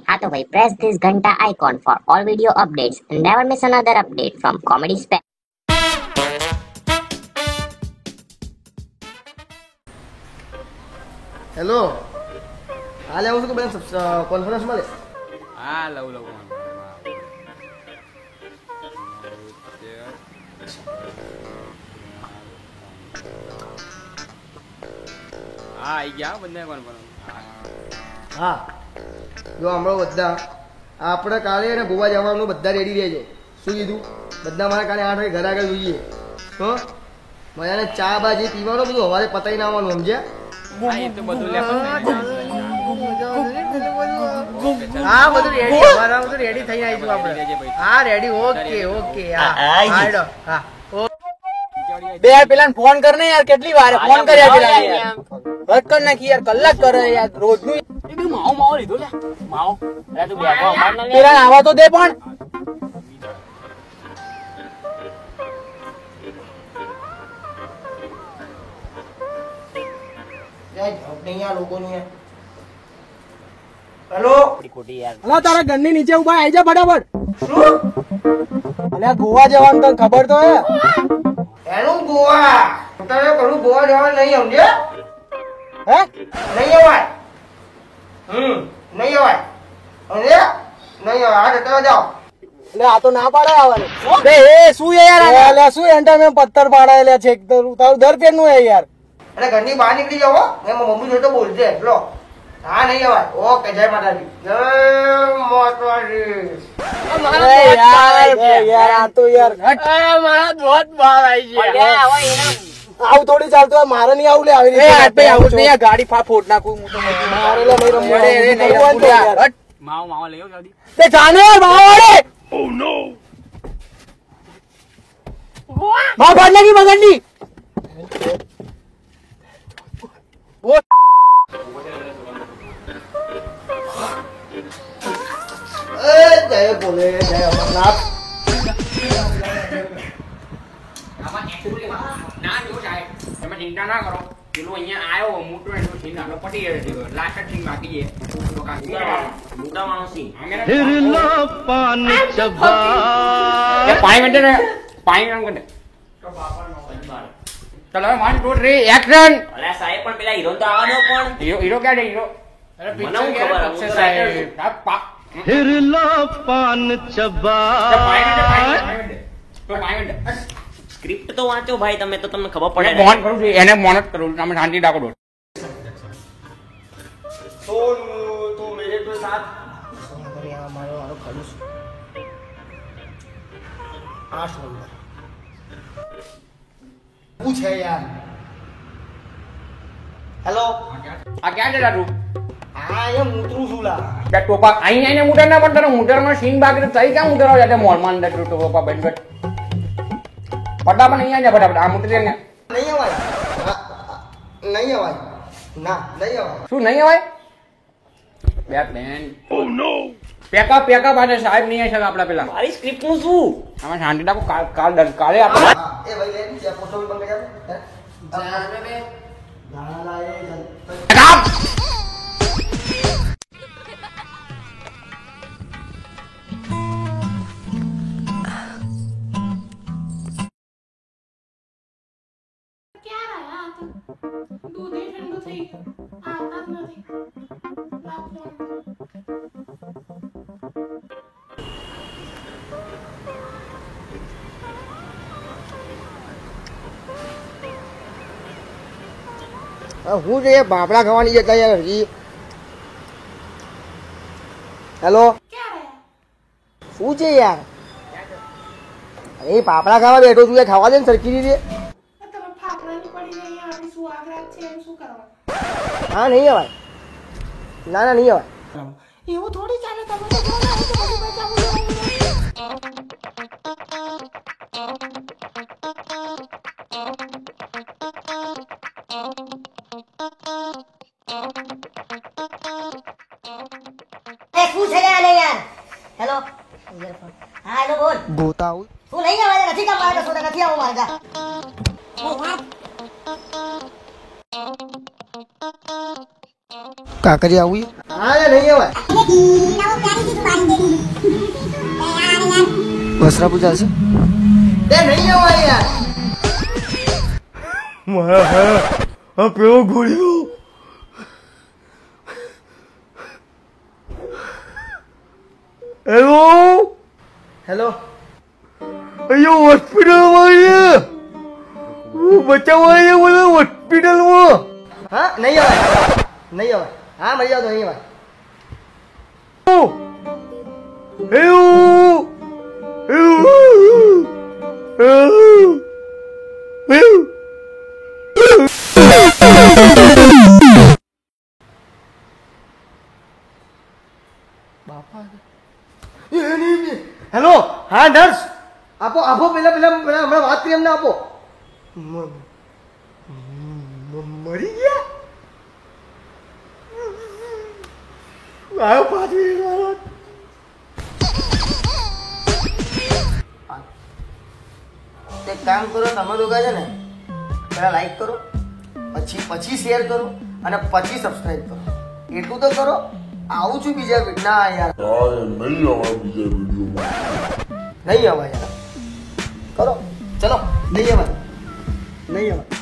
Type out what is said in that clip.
हाँ तो भाई press this घंटा icon for all video updates and never miss another update from Comedy Spec. Hello હાલે આવું છું કે બેન કોન્ફરન્સમાં લે હા લઉં હા આવી ગયા બંને કોન્ફરન્સ હા જો હમણાં બધા આપણે કાલે એને ગોવા જવાનું બધા રેડી રહેજો શું કીધું બધા મારે કાલે 8 વાગે ઘર આગળ જોઈએ તો મજાને ચા બાજી પીવાનું બધું હવારે પતાવીને આવવાનું સમજ્યા હા એ તો બધું લેપન હા બધું રેડી હવારમાં બધું રેડી થઈ આવીશું આપણે હા રેડી ઓકે ઓકે હા હાડો હા બે પેલા ફોન કર ને યાર કેટલી વાર ફોન કર્યા પેલા યાર હટ કર નાખી યાર કલાક કરે યાર રોજ નું માવો લીધો લે માવો અરે તું બેઠો બહાર ના લે પેલા આવા તો દે પણ હેલો અલા તારા ઘરની નીચે ઉભા આવી જા ફટાફટ અલ્યા ગોવા જવાનું તને ખબર તો હે એનું ગોવા તને ઘણું ગોવા જવાનું નહીં સમજે હે નહીં અવાય નહીં અવાય સમજે નહીં અવાય હા જતા જાઓ એટલે આ તો ના પાડે આવવાનું બે એ શું છે યાર એટલે શું એન્ટર મેં પથ્થર પાડાયેલા છે તારું દર પેન નું હે યાર એટલે ઘરની બહાર નીકળી જાઓ એમાં મમ્મી જોડે બોલશે લો હા નહીં અવાય ઓકે જય માતાજી જય માતાજી યાર આ તો યાર મારા દોત બહાર આવી આવું થોડી ચાલતું હોય મારે નહીં આવું લે આવી રીતે આવું નહીં ગાડી ફોડ નાખું હું તો મારે લે નહીં રમવા માવો લેવો જલ્દી તે જાને માવાડે ઓ નો માં ફાડ નાખી મગનની જય બોલે જય અમરનાથ ના જો સાહેબ તમે ચિંતા ના કરો પેલું અહીંયા આવ્યો મોટો એટલો સીન આપણો પટી ગયો લાસ્ટ સીન બાકી છે તો કાકી મોટા માણસ સીન પાણી મીટર પાણી નામ કરે ચલો 1 2 3 એક્શન અલ્યા સાહેબ પણ પેલા હીરો તો આવવાનો પણ હીરો ક્યાં છે હીરો અરે મને હું ખબર છે સાહેબ हिरला पान चबा સ્ક્રિપ્ટ તો વાંચો ભાઈ તમે તો તમને ખબર પડે મોહન કરું છું એને મોહન જ કરું તમે શાંતિ રાખો સોનુ તું મેરે તો સાથ પૂછે યાર હેલો આ ક્યાં જતા તું હા એ મૂતરું છું લા બે ટોપા અહીં આઈને મુટર ના પણ તને મુટરમાં સીન બાકી તો તઈ ક્યાં મુટર આવે મોલમાં અંદર ટોપા બંધ ફટાફટ નહીં આજા ફટાફટ આ મુટર ને નહીં અવાય નહીં અવાય ના નહીં અવાય શું નહીં અવાય બેટમેન ઓ નો પેકઅપ આજે સાહેબ નહીં આવી શકે આપડા પેલા મારી સ્ક્રિપ્ટ નું શું આમાં શાંતિ રાખો કાલે આપણે એ ભાઈ લે જે ફોટો બંધ કરી જાને બે જાના લાએ કાપ दूध ही ठंडू थी आता नहीं હું છે બાપડા ખાવાની જતા યાર હજી હેલો क्या रहा શું છે યાર અરે પાપડા ખાવા બેઠો છું ખાવા દે ને સરખી રીતે તમે ફાફડાની પડી નહીં આપણી સુહાગરાત છે એમ શું કરવા હા નહીં અવાય ના ના નહીં અવાય એવું થોડી ચાલે તમે તો બોલા હો તો બધું બચાવું એ શું છે યાર યાર હેલો હા હેલો બોલ ગોતા આવું શું નહીં આવે નથી કામ આવે તો નથી આવું મારે જા કાકરી આવું હા યાર નહીં અવાય વસરા પૂજા છે તે નહીં અવાય યાર આ પેલો ગોળ્યો હેલો હેલો અહીંયા હોસ્પિટલમાં બચાવવા બધા હોસ્પિટલમાં હા નહીં અવાય નહીં અવાય હા મરી જાવ તો નહીં અવાય હેલો હેલો હા નર્સ આપો આપો પેલા પેલા પેલા હમણાં વાત કરી એમને આપો મરી ગયા આવ્યો 5 મિનિટ એક કામ કરો તમે લોકો છે ને પેલા લાઈક કરો પછી શેર કરો અને પછી સબસ્ક્રાઇબ કરો એટલું તો કરો આવું છું બીજા ના યાર નહીં અવાય યાર કરો ચલો નહીં અવાય નહીં અવાય